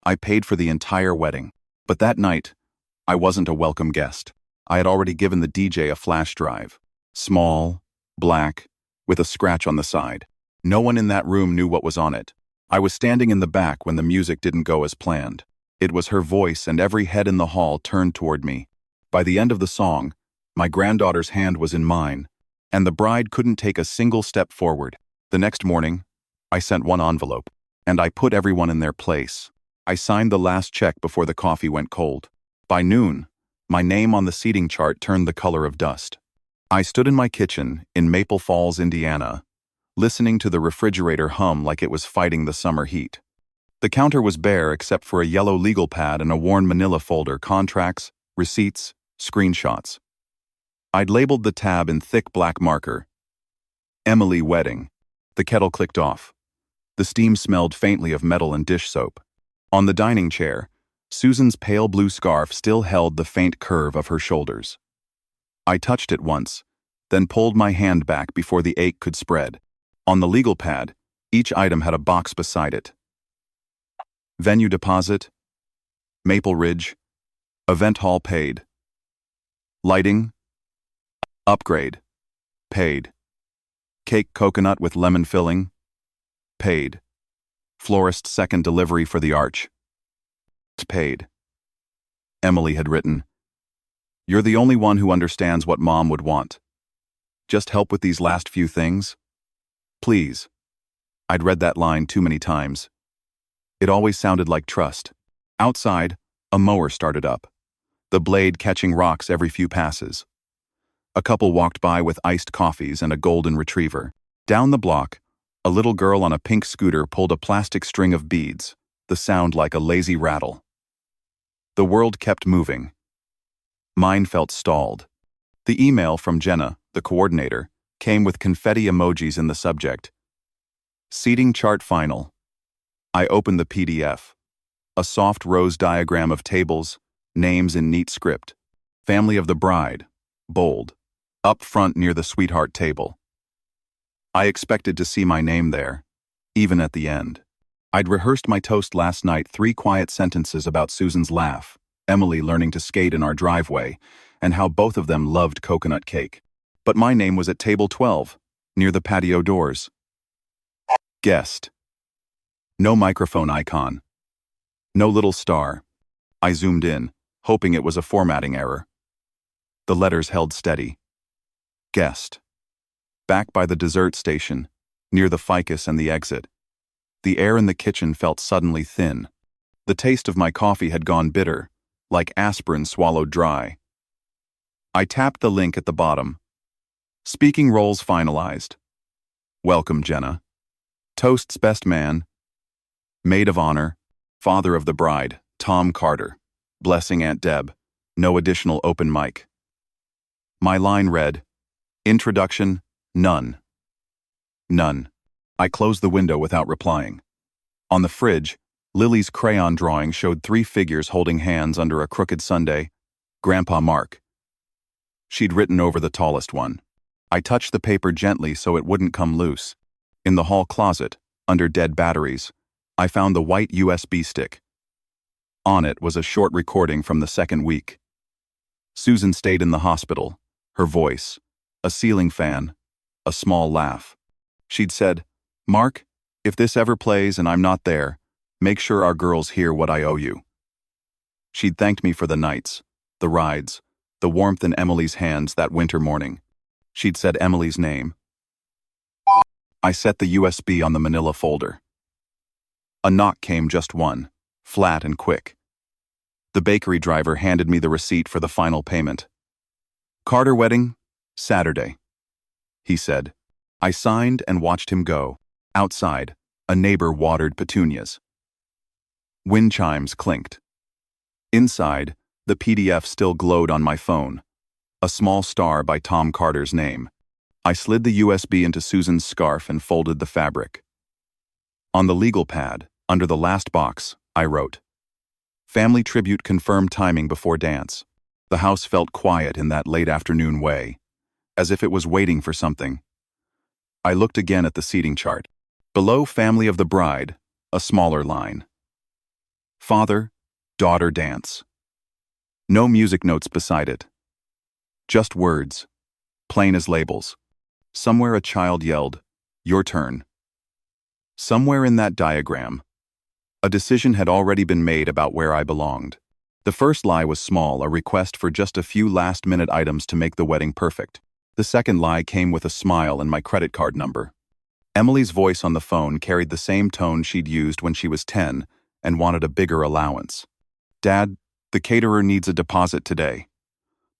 I paid for the entire wedding. But that night, I wasn't a welcome guest. I had already given the DJ a flash drive. Small, black, with a scratch on the side. No one in that room knew what was on it. I was standing in the back when the music didn't go as planned. It was her voice, and every head in the hall turned toward me. By the end of the song, my granddaughter's hand was in mine, and the bride couldn't take a single step forward. The next morning, I sent one envelope, and I put everyone in their place. I signed the last check before the coffee went cold. By noon, my name on the seating chart turned the color of dust. I stood in my kitchen in Maple Falls, Indiana, listening to the refrigerator hum like it was fighting the summer heat. The counter was bare except for a yellow legal pad and a worn manila folder, contracts, receipts, screenshots. I'd labeled the tab in thick black marker, Emily Wedding. The kettle clicked off. The steam smelled faintly of metal and dish soap. On the dining chair, Susan's pale blue scarf still held the faint curve of her shoulders. I touched it once, then pulled my hand back before the ache could spread. On the legal pad, each item had a box beside it. Venue deposit, Maple Ridge, event hall paid. Lighting, upgrade, paid. Cake coconut with lemon filling, paid. Florist second delivery for the arch, paid. Emily had written, "You're the only one who understands what Mom would want. Just help with these last few things? Please." I'd read that line too many times. It always sounded like trust. Outside, a mower started up, the blade catching rocks every few passes. A couple walked by with iced coffees and a golden retriever. Down the block, a little girl on a pink scooter pulled a plastic string of beads, the sound like a lazy rattle. The world kept moving. Mine felt stalled. The email from Jenna, the coordinator, came with confetti emojis in the subject. Seating chart final. I opened the PDF. A soft rose diagram of tables, names in neat script. Family of the bride, bold, up front near the sweetheart table. I expected to see my name there, even at the end. I'd rehearsed my toast last night, 3 quiet sentences about Susan's laugh, Emily learning to skate in our driveway, and how both of them loved coconut cake. But my name was at table 12, near the patio doors. Guest. No microphone icon. No little star. I zoomed in, hoping it was a formatting error. The letters held steady. Guest. Back by the dessert station, near the ficus and the exit. The air in the kitchen felt suddenly thin. The taste of my coffee had gone bitter, like aspirin swallowed dry. I tapped the link at the bottom. Speaking roles finalized. Welcome, Jenna. Toast's best man. Maid of honor. Father of the bride, Tom Carter. Blessing Aunt Deb. No additional open mic. My line read, Introduction, none. None. I closed the window without replying. On the fridge, Lily's crayon drawing showed 3 figures holding hands under a crooked sundae. Grandpa Mark. She'd written over the tallest one. I touched the paper gently so it wouldn't come loose. In the hall closet, under dead batteries, I found the white USB stick. On it was a short recording from the second week. Susan stayed in the hospital, her voice, a ceiling fan, a small laugh. She'd said, "Mark, if this ever plays and I'm not there, make sure our girls hear what I owe you." She'd thanked me for the nights, the rides, the warmth in Emily's hands that winter morning. She'd said Emily's name. I set the USB on the manila folder. A knock came, just one, flat and quick. The bakery driver handed me the receipt for the final payment. "Carter wedding, Saturday," he said. I signed and watched him go. Outside, a neighbor watered petunias. Wind chimes clinked. Inside, the PDF still glowed on my phone. A small star by Tom Carter's name. I slid the USB into Susan's scarf and folded the fabric. On the legal pad, under the last box, I wrote, "Family tribute confirmed timing before dance." The house felt quiet in that late afternoon way, as if it was waiting for something. I looked again at the seating chart. Below family of the bride, a smaller line. Father-daughter dance. No music notes beside it. Just words, plain as labels. Somewhere a child yelled, "Your turn." Somewhere in that diagram, a decision had already been made about where I belonged. The first lie was small, a request for just a few last-minute items to make the wedding perfect. The second lie came with a smile and my credit card number. Emily's voice on the phone carried the same tone she'd used when she was 10 and wanted a bigger allowance. "Dad, the caterer needs a deposit today."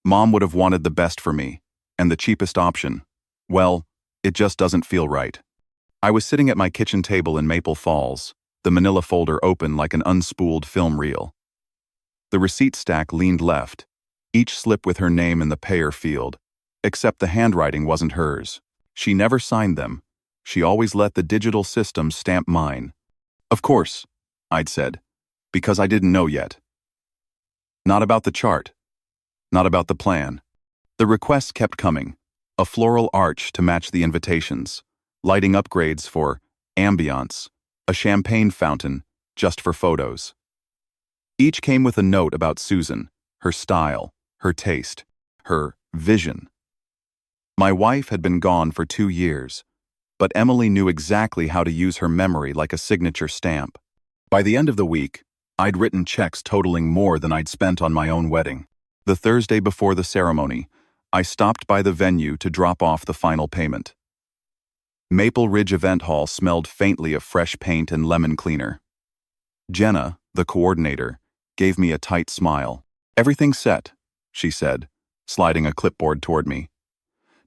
Mom would have wanted the best for me, and the cheapest option. Well, it just doesn't feel right. I was sitting at my kitchen table in Maple Falls, the manila folder open like an unspooled film reel. The receipt stack leaned left, each slip with her name in the payer field, except the handwriting wasn't hers. She never signed them. She always let the digital system stamp mine. "Of course," I'd said, "because I didn't know yet." Not about the chart. Not about the plan. The requests kept coming. A floral arch to match the invitations, lighting upgrades for ambiance, a champagne fountain just for photos. Each came with a note about Susan, her style, her taste, her vision. My wife had been gone for 2 years, but Emily knew exactly how to use her memory like a signature stamp. By the end of the week, I'd written checks totaling more than I'd spent on my own wedding. The Thursday before the ceremony, I stopped by the venue to drop off the final payment. Maple Ridge Event Hall smelled faintly of fresh paint and lemon cleaner. Jenna, the coordinator, gave me a tight smile. "Everything's set," she said, sliding a clipboard toward me.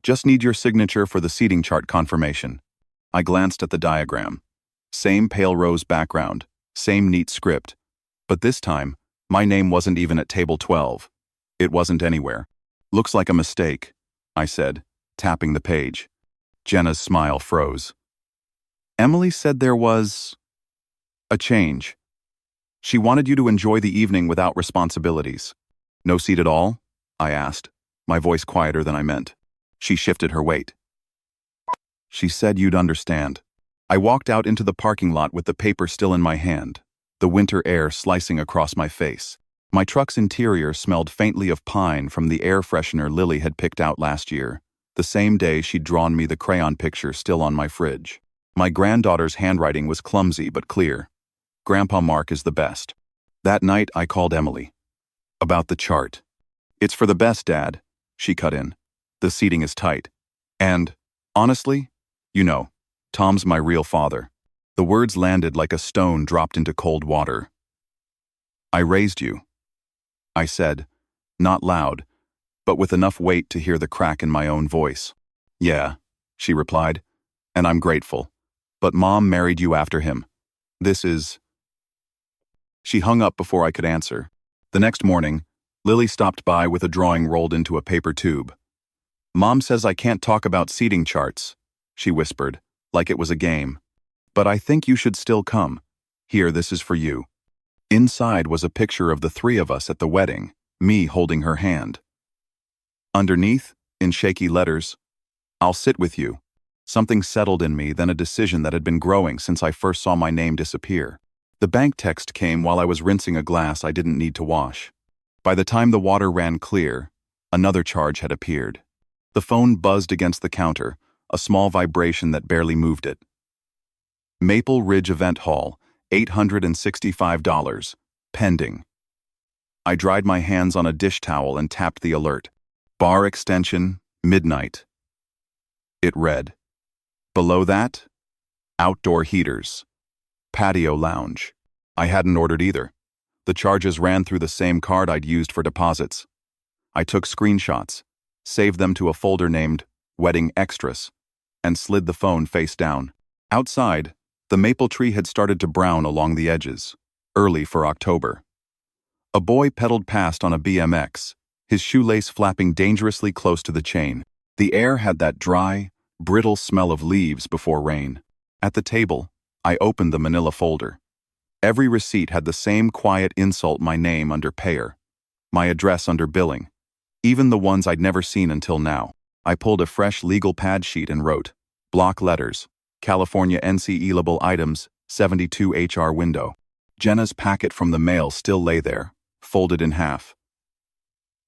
"Just need your signature for the seating chart confirmation." I glanced at the diagram. Same pale rose background, same neat script, but this time, my name wasn't even at table 12. It wasn't anywhere. "Looks like a mistake," I said, tapping the page. Jenna's smile froze. "Emily said there was a change. She wanted you to enjoy the evening without responsibilities." "No seat at all?" I asked, my voice quieter than I meant. She shifted her weight. "She said you'd understand." I walked out into the parking lot with the paper still in my hand, the winter air slicing across my face. My truck's interior smelled faintly of pine from the air freshener Lily had picked out last year, the same day she'd drawn me the crayon picture still on my fridge. My granddaughter's handwriting was clumsy but clear. "Grandpa Mark is the best." That night I called Emily. "About the chart." "It's for the best, Dad," she cut in. "The seating is tight. And, honestly, you know, Tom's my real father." The words landed like a stone dropped into cold water. "I raised you," I said, not loud, but with enough weight to hear the crack in my own voice. "Yeah," she replied, "and I'm grateful. But Mom married you after him. This is—" She hung up before I could answer. The next morning, Lily stopped by with a drawing rolled into a paper tube. "Mom says I can't talk about seating charts," she whispered, like it was a game. "But I think you should still come. Here, this is for you." Inside was a picture of the three of us at the wedding, me holding her hand. Underneath, in shaky letters, "I'll sit with you." Something settled in me, then a decision that had been growing since I first saw my name disappear. The bank text came while I was rinsing a glass I didn't need to wash. By the time the water ran clear, another charge had appeared. The phone buzzed against the counter, a small vibration that barely moved it. Maple Ridge Event Hall, $865, pending. I dried my hands on a dish towel and tapped the alert. Bar extension, midnight. It read. Below that, outdoor heaters. Patio lounge. I hadn't ordered either. The charges ran through the same card I'd used for deposits. I took screenshots, saved them to a folder named Wedding Extras, and slid the phone face down. Outside, the maple tree had started to brown along the edges, early for October. A boy pedaled past on a BMX, his shoelace flapping dangerously close to the chain. The air had that dry, brittle smell of leaves before rain. At the table, I opened the manila folder. Every receipt had the same quiet insult: my name under payer, my address under billing, even the ones I'd never seen until now. I pulled a fresh legal pad sheet and wrote, block letters, California NC-elable items, 72 HR window. Jenna's packet from the mail still lay there, folded in half.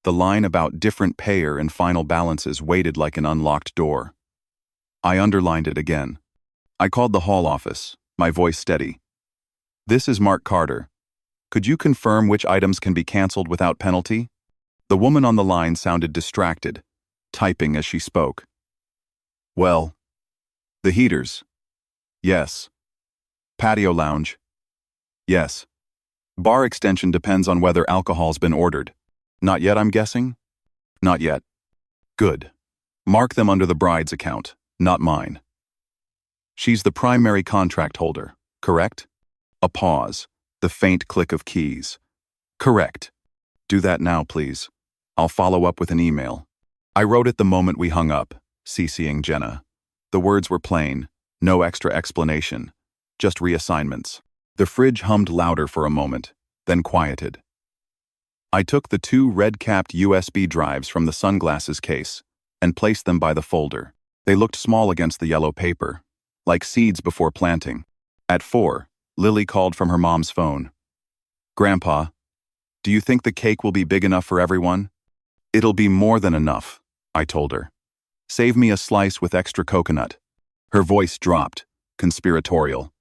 The line about different payer and final balances waited like an unlocked door. I underlined it again. I called the hall office, my voice steady. "This is Mark Carter. Could you confirm which items can be canceled without penalty?" The woman on the line sounded distracted, typing as she spoke. "Well, the heaters. Yes. Patio lounge. Yes. Bar extension depends on whether alcohol's been ordered. Not yet, I'm guessing? Not yet. Good. Mark them under the bride's account, not mine. She's the primary contract holder, correct?" A pause, the faint click of keys. "Correct. Do that now, please. I'll follow up with an email." I wrote it the moment we hung up, CCing Jenna. The words were plain, no extra explanation, just reassignments. The fridge hummed louder for a moment, then quieted. I took the 2 red-capped USB drives from the sunglasses case and placed them by the folder. They looked small against the yellow paper, like seeds before planting. At 4, Lily called from her mom's phone. "Grandpa, do you think the cake will be big enough for everyone?" "It'll be more than enough," I told her. "Save me a slice with extra coconut." Her voice dropped, conspiratorial.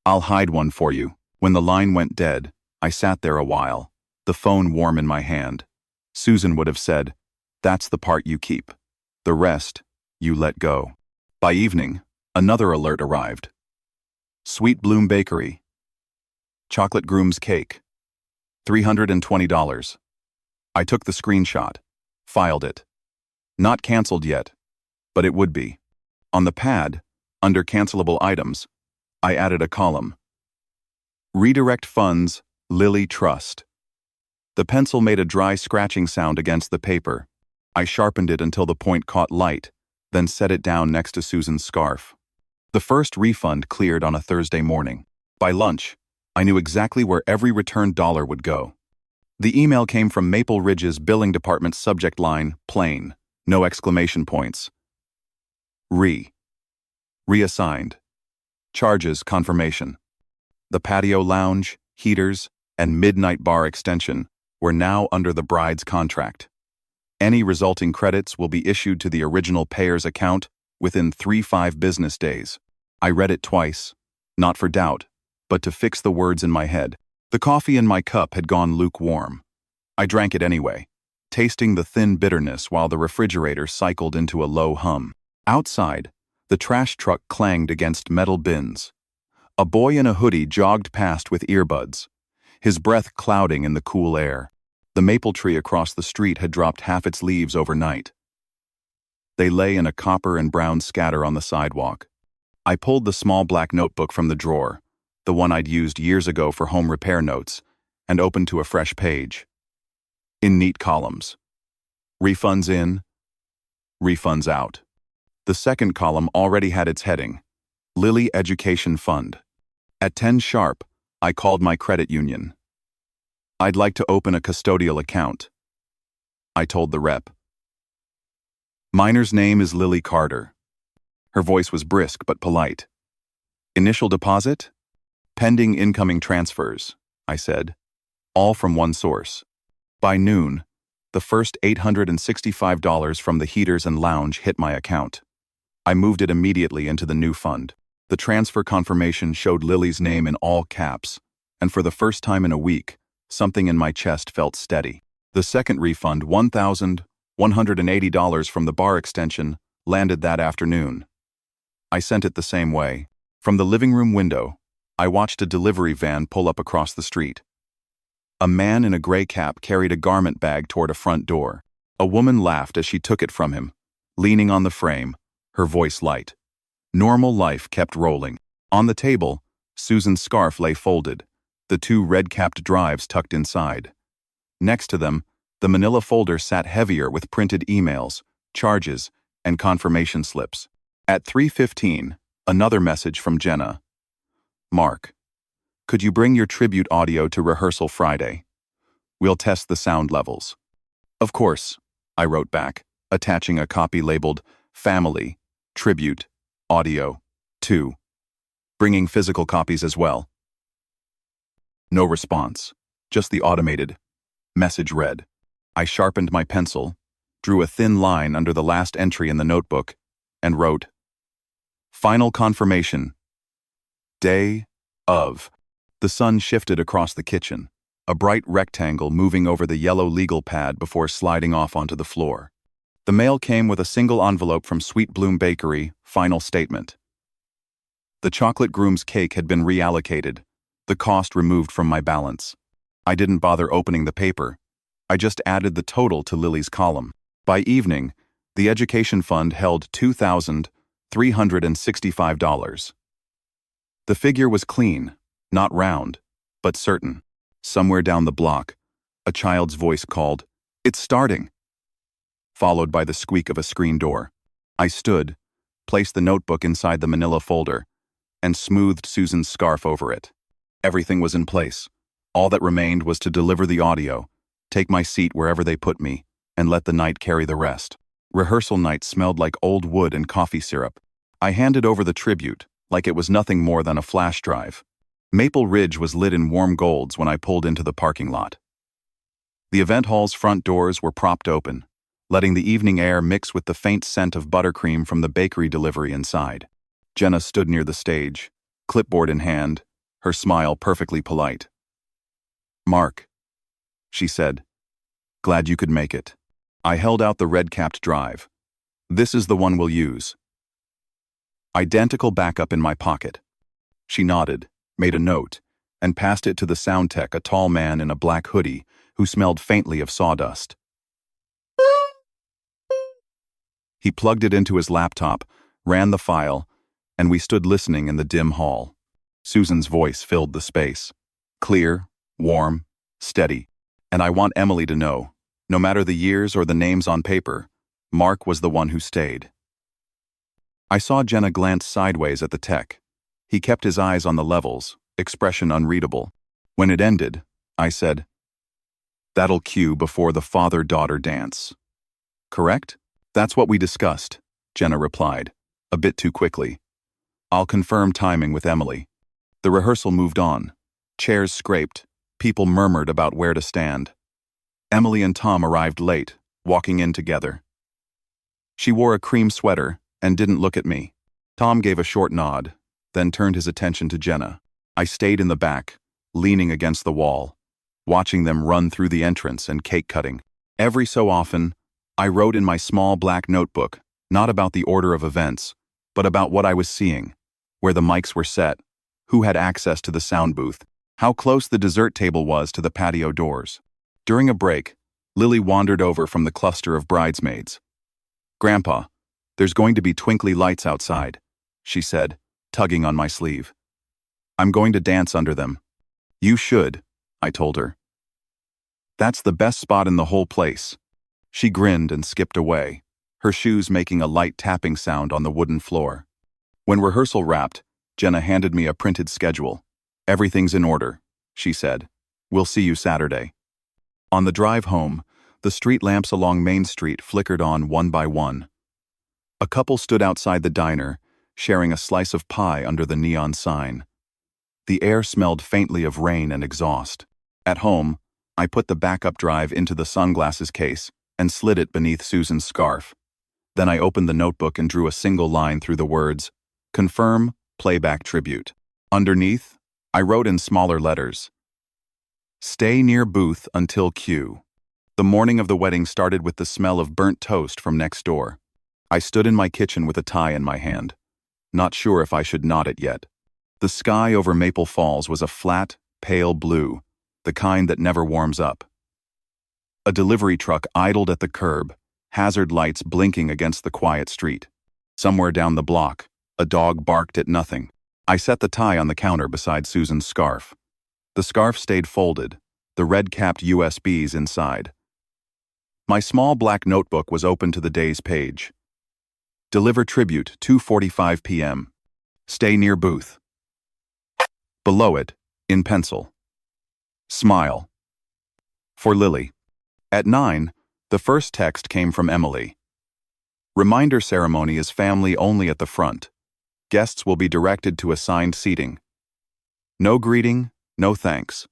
"I'll hide one for you." When the line went dead, I sat there a while, the phone warm in my hand. Susan would have said, "That's the part you keep. The rest, you let go." By evening, another alert arrived. Sweet Bloom Bakery. Chocolate Groom's Cake. $320. I took the screenshot, filed it. Not canceled yet, but it would be. On the pad, under cancelable items, I added a column. Redirect funds, Lily Trust. The pencil made a dry scratching sound against the paper. I sharpened it until the point caught light, then set it down next to Susan's scarf. The first refund cleared on a Thursday morning. By lunch, I knew exactly where every returned dollar would go. The email came from Maple Ridge's billing department's subject line, plain, no exclamation points. Reassigned. Charges confirmation. The patio lounge, heaters, and midnight bar extension were now under the bride's contract. Any resulting credits will be issued to the original payer's account within 3-5 business days. I read it twice, not for doubt, but to fix the words in my head. The coffee in my cup had gone lukewarm. I drank it anyway, tasting the thin bitterness while the refrigerator cycled into a low hum. Outside, the trash truck clanged against metal bins. A boy in a hoodie jogged past with earbuds, his breath clouding in the cool air. The maple tree across the street had dropped half its leaves overnight. They lay in a copper and brown scatter on the sidewalk. I pulled the small black notebook from the drawer, the one I'd used years ago for home repair notes, and opened to a fresh page. In neat columns. Refunds in, refunds out. The second column already had its heading, Lily Education Fund. At 10 sharp, I called my credit union. "I'd like to open a custodial account," I told the rep. "Miner's name is Lily Carter." Her voice was brisk but polite. "Initial deposit? Pending incoming transfers," I said. "All from one source." By noon, the first $865 from the heaters and lounge hit my account. I moved it immediately into the new fund. The transfer confirmation showed Lily's name in all caps, and for the first time in a week, something in my chest felt steady. The second refund, $1,180 from the bar extension, landed that afternoon. I sent it the same way. From the living room window, I watched a delivery van pull up across the street. A man in a gray cap carried a garment bag toward a front door. A woman laughed as she took it from him, leaning on the frame, her voice light. Normal life kept rolling. On the table, Susan's scarf lay folded, the 2 red-capped drives tucked inside. Next to them, the manila folder sat heavier with printed emails, charges, and confirmation slips. At 3:15, another message from Jenna. "Mark, could you bring your tribute audio to rehearsal Friday? We'll test the sound levels." "Of course," I wrote back, attaching a copy labeled Family, Tribute, Audio, 2. Bringing physical copies as well. No response. Just the automated message read. I sharpened my pencil, drew a thin line under the last entry in the notebook, and wrote, "Final confirmation. Day of." The sun shifted across the kitchen, a bright rectangle moving over the yellow legal pad before sliding off onto the floor. The mail came with a single envelope from Sweet Bloom Bakery, final statement. The chocolate groom's cake had been reallocated, the cost removed from my balance. I didn't bother opening the paper. I just added the total to Lily's column. By evening, the education fund held $2,365. The figure was clean, not round, but certain. Somewhere down the block, a child's voice called, "It's starting," followed by the squeak of a screen door. I stood, placed the notebook inside the manila folder, and smoothed Susan's scarf over it. Everything was in place. All that remained was to deliver the audio, take my seat wherever they put me, and let the night carry the rest. Rehearsal night smelled like old wood and coffee syrup. I handed over the tribute, like it was nothing more than a flash drive. Maple Ridge was lit in warm golds when I pulled into the parking lot. The event hall's front doors were propped open, letting the evening air mix with the faint scent of buttercream from the bakery delivery inside. Jenna stood near the stage, clipboard in hand, her smile perfectly polite. "Mark," she said, "glad you could make it." I held out the red-capped drive. "This is the one we'll use." Identical backup in my pocket. She nodded, made a note, and passed it to the sound tech, a tall man in a black hoodie who smelled faintly of sawdust. He plugged it into his laptop, ran the file, and we stood listening in the dim hall. Susan's voice filled the space. Clear, warm, steady. And I want Emily to know, no matter the years or the names on paper, Mark was the one who stayed. I saw Jenna glance sideways at the tech. He kept his eyes on the levels, expression unreadable. When it ended, I said, "That'll cue before the father-daughter dance." "Correct? That's what we discussed," Jenna replied, a bit too quickly. "I'll confirm timing with Emily." The rehearsal moved on. Chairs scraped. People murmured about where to stand. Emily and Tom arrived late, walking in together. She wore a cream sweater and didn't look at me. Tom gave a short nod, then turned his attention to Jenna. I stayed in the back, leaning against the wall, watching them run through the entrance and cake cutting. Every so often, I wrote in my small black notebook, not about the order of events, but about what I was seeing, where the mics were set, who had access to the sound booth, how close the dessert table was to the patio doors. During a break, Lily wandered over from the cluster of bridesmaids. "Grandpa, there's going to be twinkly lights outside," she said, tugging on my sleeve. "I'm going to dance under them." "You should," I told her. "That's the best spot in the whole place." She grinned and skipped away, her shoes making a light tapping sound on the wooden floor. When rehearsal wrapped, Jenna handed me a printed schedule. "Everything's in order," she said. "We'll see you Saturday." On the drive home, the street lamps along Main Street flickered on one by one. A couple stood outside the diner, sharing a slice of pie under the neon sign. The air smelled faintly of rain and exhaust. At home, I put the backup drive into the sunglasses case and slid it beneath Susan's scarf. Then I opened the notebook and drew a single line through the words, "Confirm, playback tribute." Underneath, I wrote in smaller letters, "Stay near booth until cue." The morning of the wedding started with the smell of burnt toast from next door. I stood in my kitchen with a tie in my hand, not sure if I should knot it yet. The sky over Maple Falls was a flat, pale blue, the kind that never warms up. A delivery truck idled at the curb, hazard lights blinking against the quiet street. Somewhere down the block, a dog barked at nothing. I set the tie on the counter beside Susan's scarf. The scarf stayed folded, the red-capped USBs inside. My small black notebook was open to the day's page. Deliver tribute, 2:45 p.m. Stay near booth. Below it, in pencil, smile. For Lily. At 9, the first text came from Emily. Reminder ceremony is family only at the front. Guests will be directed to assigned seating. No greeting, no thanks.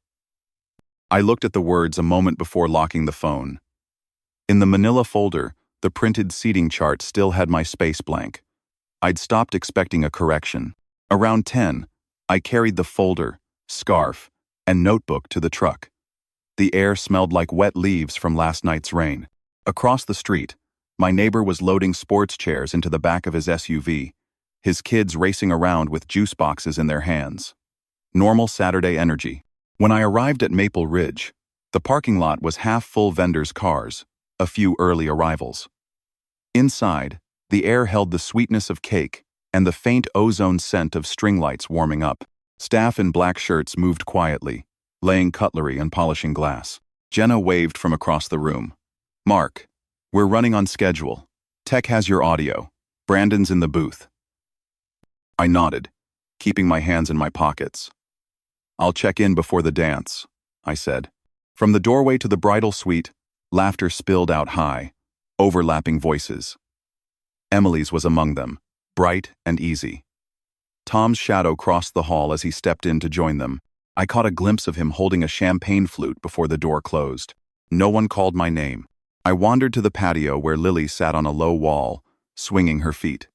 I looked at the words a moment before locking the phone. In the manila folder, the printed seating chart still had my space blank. I'd stopped expecting a correction. Around 10, I carried the folder, scarf, and notebook to the truck. The air smelled like wet leaves from last night's rain. Across the street, my neighbor was loading sports chairs into the back of his SUV, his kids racing around with juice boxes in their hands. Normal Saturday energy. When I arrived at Maple Ridge, the parking lot was half full vendors' cars, a few early arrivals. Inside, the air held the sweetness of cake and the faint ozone scent of string lights warming up. Staff in black shirts moved quietly, laying cutlery and polishing glass. Jenna waved from across the room. "Mark, we're running on schedule. Tech has your audio. Brandon's in the booth." I nodded, keeping my hands in my pockets. "I'll check in before the dance," I said. From the doorway to the bridal suite, laughter spilled out high, overlapping voices. Emily's was among them, bright and easy. Tom's shadow crossed the hall as he stepped in to join them. I caught a glimpse of him holding a champagne flute before the door closed. No one called my name. I wandered to the patio where Lily sat on a low wall, swinging her feet.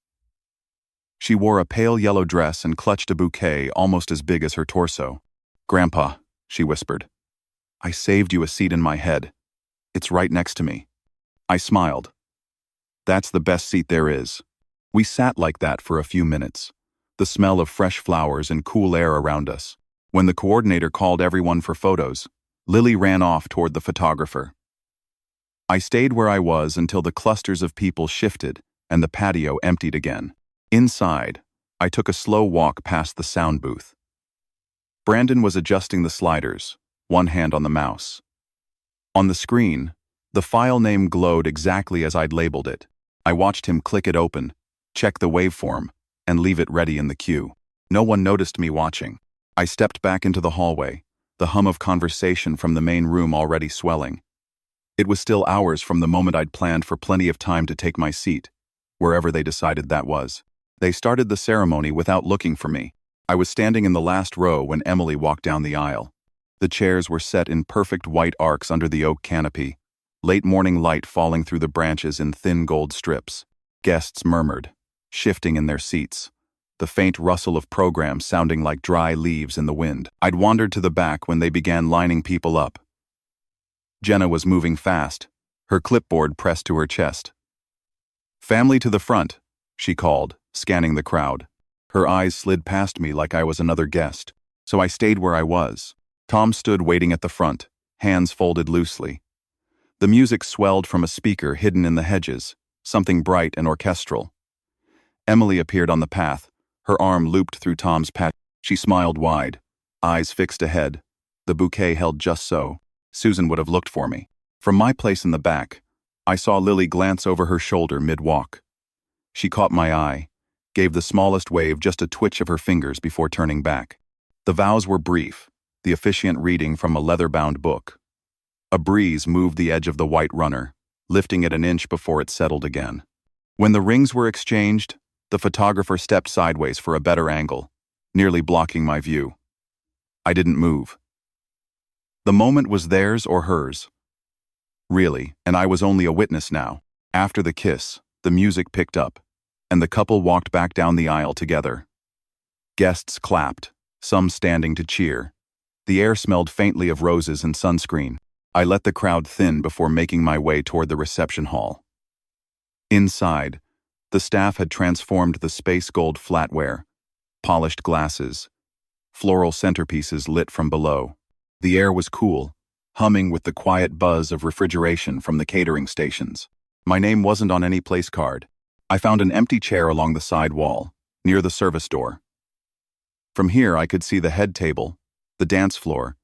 She wore a pale yellow dress and clutched a bouquet almost as big as her torso. "Grandpa," she whispered, "I saved you a seat in my head. It's right next to me." I smiled. "That's the best seat there is." We sat like that for a few minutes, the smell of fresh flowers and cool air around us. When the coordinator called everyone for photos, Lily ran off toward the photographer. I stayed where I was until the clusters of people shifted and the patio emptied again. Inside, I took a slow walk past the sound booth. Brandon was adjusting the sliders, one hand on the mouse. On the screen, the file name glowed exactly as I'd labeled it. I watched him click it open, check the waveform, and leave it ready in the queue. No one noticed me watching. I stepped back into the hallway, the hum of conversation from the main room already swelling. It was still hours from the moment I'd planned for plenty of time to take my seat, wherever they decided that was. They started the ceremony without looking for me. I was standing in the last row when Emily walked down the aisle. The chairs were set in perfect white arcs under the oak canopy, late morning light falling through the branches in thin gold strips. Guests murmured, shifting in their seats, the faint rustle of programs sounding like dry leaves in the wind. I'd wandered to the back when they began lining people up. Jenna was moving fast, her clipboard pressed to her chest. "Family to the front," she called, scanning the crowd. Her eyes slid past me like I was another guest, so I stayed where I was. Tom stood waiting at the front, hands folded loosely. The music swelled from a speaker hidden in the hedges, something bright and orchestral. Emily appeared on the path, her arm looped through Tom's patch. She smiled wide, eyes fixed ahead, the bouquet held just so. Susan would have looked for me. From my place in the back, I saw Lily glance over her shoulder mid-walk. She caught my eye, gave the smallest wave, just a twitch of her fingers before turning back. The vows were brief, the officiant reading from a leather-bound book. A breeze moved the edge of the white runner, lifting it an inch before it settled again. When the rings were exchanged, the photographer stepped sideways for a better angle, nearly blocking my view. I didn't move. The moment was theirs or hers. Really, and I was only a witness now. After the kiss, the music picked up, and the couple walked back down the aisle together. Guests clapped, some standing to cheer. The air smelled faintly of roses and sunscreen. I let the crowd thin before making my way toward the reception hall. Inside, the staff had transformed the space gold flatware, polished glasses, floral centerpieces lit from below. The air was cool, humming with the quiet buzz of refrigeration from the catering stations. My name wasn't on any place card. I found an empty chair along the side wall, near the service door. From here I could see the head table, the dance floor,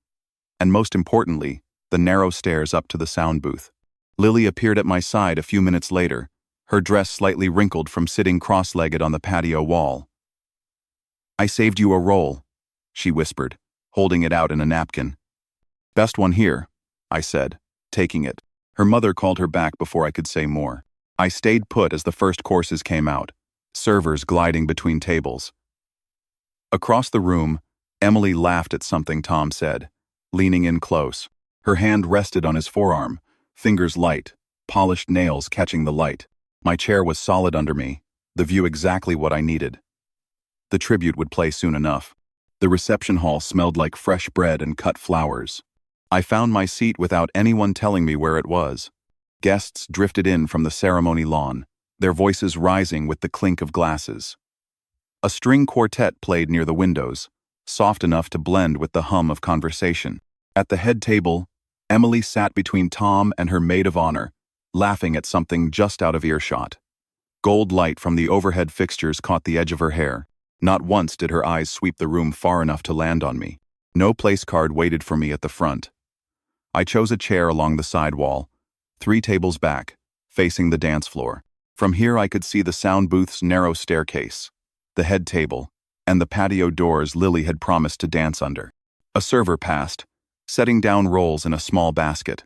and most importantly, the narrow stairs up to the sound booth. Lily appeared at my side a few minutes later, her dress slightly wrinkled from sitting cross-legged on the patio wall. "I saved you a roll," she whispered, holding it out in a napkin. "Best one here," I said, taking it. Her mother called her back before I could say more. I stayed put as the first courses came out, servers gliding between tables. Across the room, Emily laughed at something Tom said, leaning in close. Her hand rested on his forearm, fingers light, polished nails catching the light. My chair was solid under me, the view exactly what I needed. The tribute would play soon enough. The reception hall smelled like fresh bread and cut flowers. I found my seat without anyone telling me where it was. Guests drifted in from the ceremony lawn, their voices rising with the clink of glasses. A string quartet played near the windows, soft enough to blend with the hum of conversation. At the head table, Emily sat between Tom and her maid of honor, laughing at something just out of earshot. Gold light from the overhead fixtures caught the edge of her hair. Not once did her eyes sweep the room far enough to land on me. No place card waited for me at the front. I chose a chair along the side wall, 3 tables back, facing the dance floor. From here I could see the sound booth's narrow staircase, the head table, and the patio doors Lily had promised to dance under. A server passed, setting down rolls in a small basket.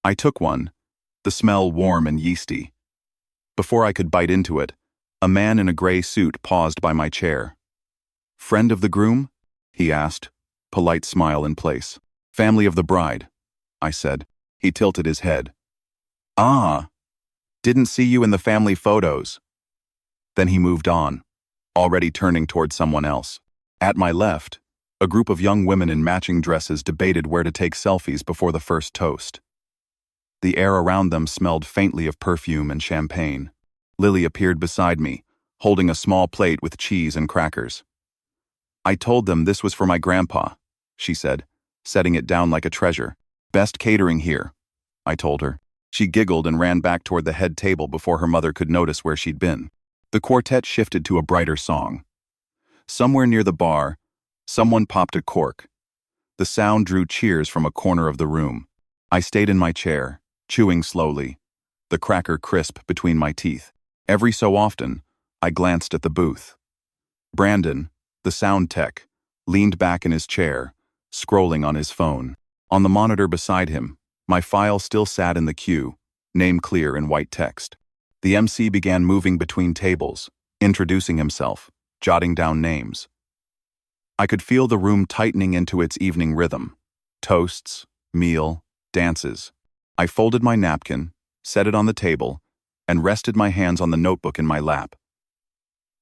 I took one, the smell warm and yeasty. Before I could bite into it, a man in a gray suit paused by my chair. "Friend of the groom?" he asked, polite smile in place. "Family of the bride," I said. He tilted his head. "Ah, didn't see you in the family photos." Then he moved on, already turning toward someone else. At my left, a group of young women in matching dresses debated where to take selfies before the first toast. The air around them smelled faintly of perfume and champagne. Lily appeared beside me, holding a small plate with cheese and crackers. "I told them this was for my grandpa," she said, setting it down like a treasure. "Best catering here," I told her. She giggled and ran back toward the head table before her mother could notice where she'd been. The quartet shifted to a brighter song. Somewhere near the bar, someone popped a cork. The sound drew cheers from a corner of the room. I stayed in my chair, chewing slowly, the cracker crisp between my teeth. Every so often, I glanced at the booth. Brandon, the sound tech, leaned back in his chair, scrolling on his phone. On the monitor beside him, my file still sat in the queue, name clear in white text. The MC began moving between tables, introducing himself, jotting down names. I could feel the room tightening into its evening rhythm. Toasts, meal, dances. I folded my napkin, set it on the table, and rested my hands on the notebook in my lap.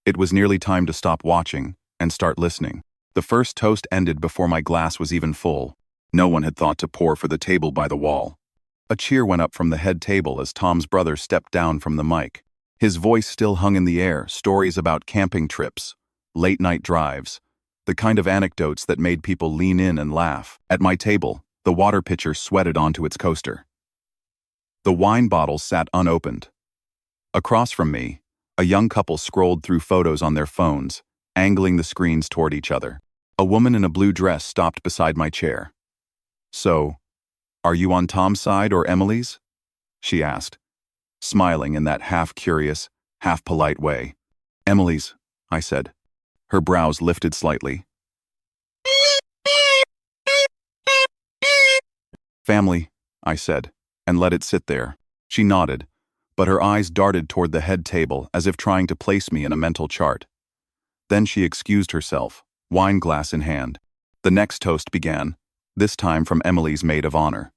It was nearly time to stop watching and start listening. The first toast ended before my glass was even full. No one had thought to pour for the table by the wall. A cheer went up from the head table as Tom's brother stepped down from the mic. His voice still hung in the air, stories about camping trips, late-night drives, the kind of anecdotes that made people lean in and laugh. At my table, the water pitcher sweated onto its coaster. The wine bottle sat unopened. Across from me, a young couple scrolled through photos on their phones, angling the screens toward each other. A woman in a blue dress stopped beside my chair. "So, are you on Tom's side or Emily's?" she asked, smiling in that half-curious, half-polite way. "Emily's," I said. Her brows lifted slightly. "Family," I said, and let it sit there. She nodded, but her eyes darted toward the head table as if trying to place me in a mental chart. Then she excused herself, wine glass in hand. The next toast began, this time from Emily's maid of honor.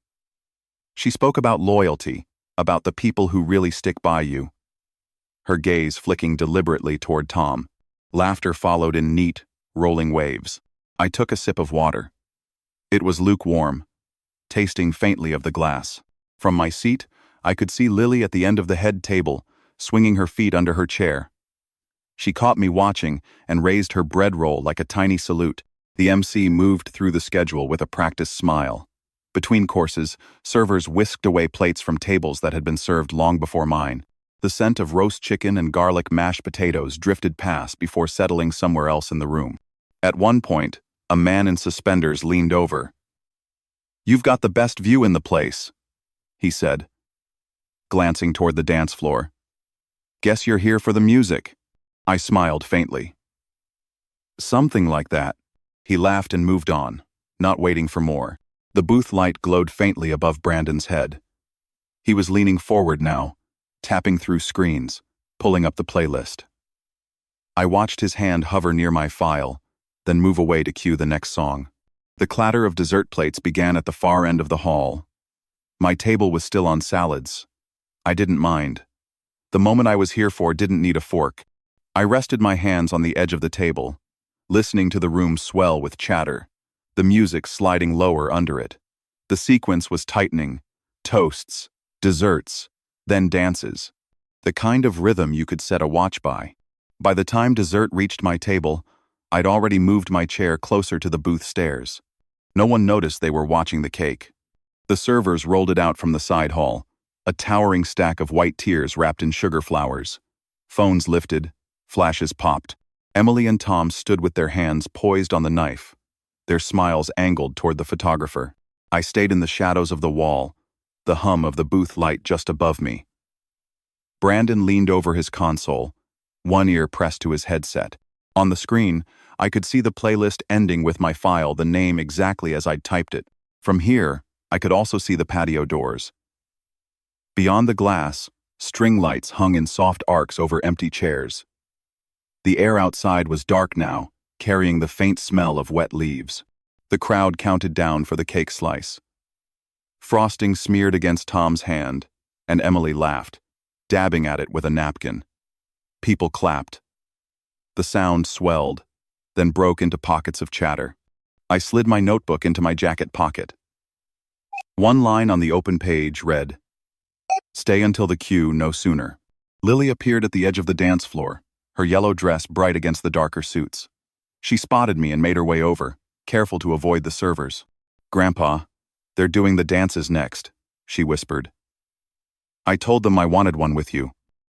She spoke about loyalty, about the people who really stick by you. Her gaze flicking deliberately toward Tom. Laughter followed in neat, rolling waves. I took a sip of water. It was lukewarm, tasting faintly of the glass. From my seat, I could see Lily at the end of the head table, swinging her feet under her chair. She caught me watching and raised her bread roll like a tiny salute. The MC moved through the schedule with a practiced smile. Between courses, servers whisked away plates from tables that had been served long before mine. The scent of roast chicken and garlic mashed potatoes drifted past before settling somewhere else in the room. At one point, a man in suspenders leaned over. "You've got the best view in the place," he said, glancing toward the dance floor. "Guess you're here for the music." I smiled faintly. "Something like that." He laughed and moved on, not waiting for more. The booth light glowed faintly above Brandon's head. He was leaning forward now, tapping through screens, pulling up the playlist. I watched his hand hover near my file, then move away to cue the next song. The clatter of dessert plates began at the far end of the hall. My table was still on salads. I didn't mind. The moment I was here for didn't need a fork. I rested my hands on the edge of the table, listening to the room swell with chatter, the music sliding lower under it. The sequence was tightening. Toasts, desserts, then dances. The kind of rhythm you could set a watch by. By the time dessert reached my table, I'd already moved my chair closer to the booth stairs. No one noticed they were watching the cake. The servers rolled it out from the side hall, a towering stack of white tears wrapped in sugar flowers. Phones lifted, flashes popped. Emily and Tom stood with their hands poised on the knife, their smiles angled toward the photographer. I stayed in the shadows of the wall, the hum of the booth light just above me. Brandon leaned over his console, one ear pressed to his headset. On the screen, I could see the playlist ending with my file, the name exactly as I'd typed it. From here, I could also see the patio doors. Beyond the glass, string lights hung in soft arcs over empty chairs. The air outside was dark now, carrying the faint smell of wet leaves. The crowd counted down for the cake slice. Frosting smeared against Tom's hand, and Emily laughed, dabbing at it with a napkin. People clapped. The sound swelled, then broke into pockets of chatter. I slid my notebook into my jacket pocket. One line on the open page read, "Stay until the cue, no sooner." Lily appeared at the edge of the dance floor, her yellow dress bright against the darker suits. She spotted me and made her way over, careful to avoid the servers. "Grandpa, they're doing the dances next," she whispered. "I told them I wanted one with you.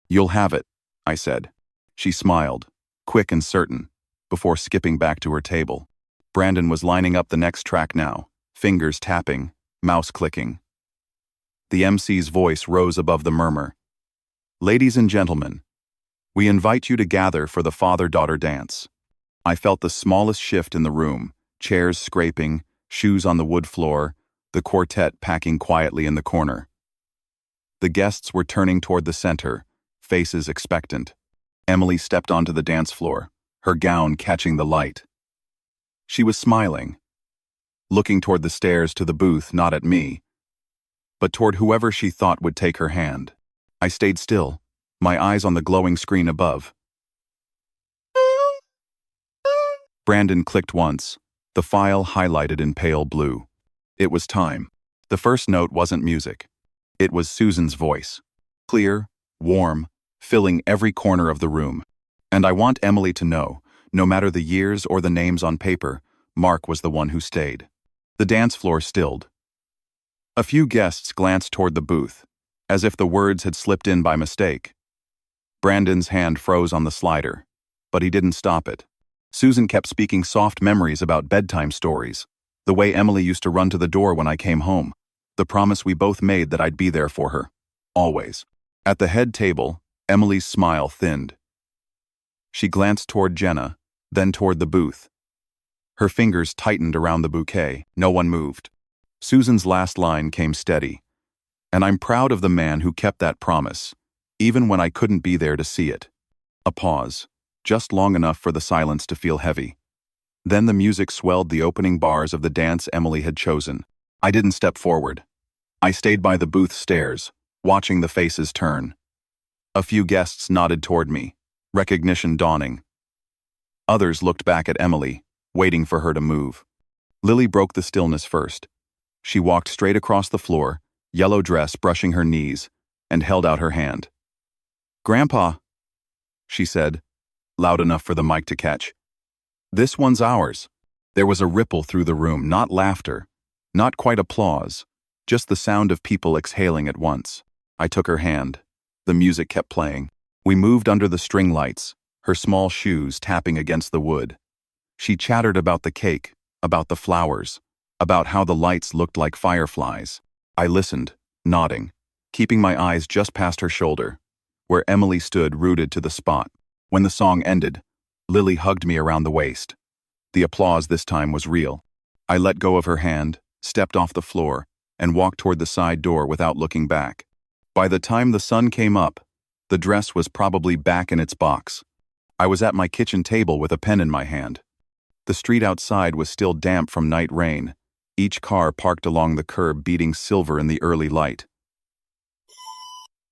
You'll have it," I said. She smiled, quick and certain, before skipping back to her table. Brandon was lining up the next track now, fingers tapping, mouse clicking. The MC's voice rose above the murmur. "Ladies and gentlemen, we invite you to gather for the father-daughter dance." I felt the smallest shift in the room, chairs scraping, shoes on the wood floor, the quartet packing quietly in the corner. The guests were turning toward the center, faces expectant. Emily stepped onto the dance floor, her gown catching the light. She was smiling, looking toward the stairs to the booth, not at me, but toward whoever she thought would take her hand. I stayed still, my eyes on the glowing screen above. Brandon clicked once, the file highlighted in pale blue. It was time. The first note wasn't music. It was Susan's voice. Clear, warm, filling every corner of the room. And I want Emily to know, no matter the years or the names on paper, Mark was the one who stayed. The dance floor stilled. A few guests glanced toward the booth, as if the words had slipped in by mistake. Brandon's hand froze on the slider, but he didn't stop it. Susan kept speaking soft memories about bedtime stories, the way Emily used to run to the door when I came home, the promise we both made that I'd be there for her. Always. At the head table, Emily's smile thinned. She glanced toward Jenna, then toward the booth. Her fingers tightened around the bouquet. No one moved. Susan's last line came steady. "And I'm proud of the man who kept that promise, even when I couldn't be there to see it." A pause, just long enough for the silence to feel heavy. Then the music swelled the opening bars of the dance Emily had chosen. I didn't step forward. I stayed by the booth stairs, watching the faces turn. A few guests nodded toward me, recognition dawning. Others looked back at Emily, waiting for her to move. Lily broke the stillness first. She walked straight across the floor, yellow dress brushing her knees, and held out her hand. "Grandpa," she said, loud enough for the mic to catch. "This one's ours." There was a ripple through the room, not laughter, not quite applause, just the sound of people exhaling at once. I took her hand. The music kept playing. We moved under the string lights, her small shoes tapping against the wood. She chattered about the cake, about the flowers, about how the lights looked like fireflies. I listened, nodding, keeping my eyes just past her shoulder, where Emily stood rooted to the spot. When the song ended, Lily hugged me around the waist. The applause this time was real. I let go of her hand, stepped off the floor, and walked toward the side door without looking back. By the time the sun came up, the dress was probably back in its box. I was at my kitchen table with a pen in my hand. The street outside was still damp from night rain, each car parked along the curb beating silver in the early light.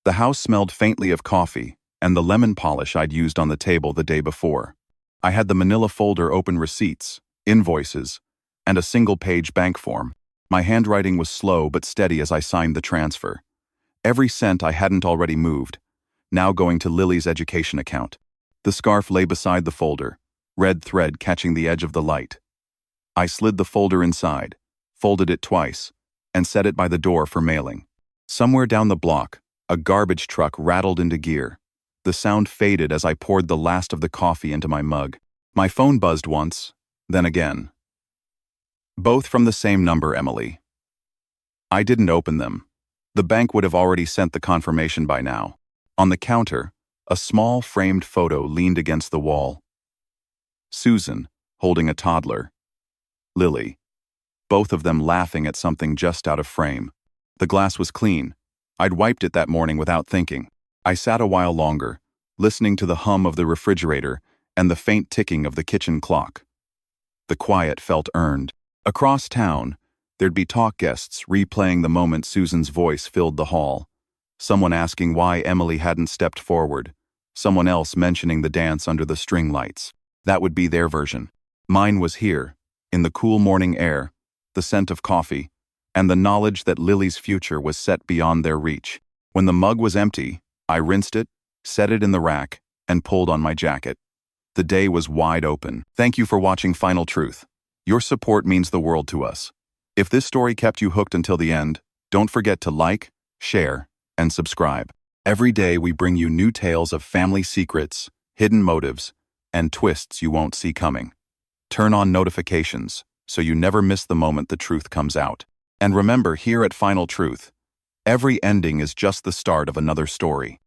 The house smelled faintly of coffee and the lemon polish I'd used on the table the day before. I had the manila folder open receipts, invoices, and a single-page bank form. My handwriting was slow but steady as I signed the transfer. Every cent I hadn't already moved, now going to Lily's education account. The scarf lay beside the folder, red thread catching the edge of the light. I slid the folder inside, folded it twice, and set it by the door for mailing. Somewhere down the block, a garbage truck rattled into gear. The sound faded as I poured the last of the coffee into my mug. My phone buzzed once, then again. Both from the same number, Emily. I didn't open them. The bank would have already sent the confirmation by now. On the counter, a small framed photo leaned against the wall. Susan, holding a toddler. Lily. Both of them laughing at something just out of frame. The glass was clean. I'd wiped it that morning without thinking. I sat a while longer, listening to the hum of the refrigerator and the faint ticking of the kitchen clock. The quiet felt earned. Across town, there'd be talk guests replaying the moment Susan's voice filled the hall. Someone asking why Emily hadn't stepped forward. Someone else mentioning the dance under the string lights. That would be their version. Mine was here, in the cool morning air, the scent of coffee, and the knowledge that Lily's future was set beyond their reach. When the mug was empty, I rinsed it, set it in the rack, and pulled on my jacket. The day was wide open. Thank you for watching Final Truth. Your support means the world to us. If this story kept you hooked until the end, don't forget to like, share, and subscribe. Every day we bring you new tales of family secrets, hidden motives, and twists you won't see coming. Turn on notifications so you never miss the moment the truth comes out. And remember, here at Final Truth, every ending is just the start of another story.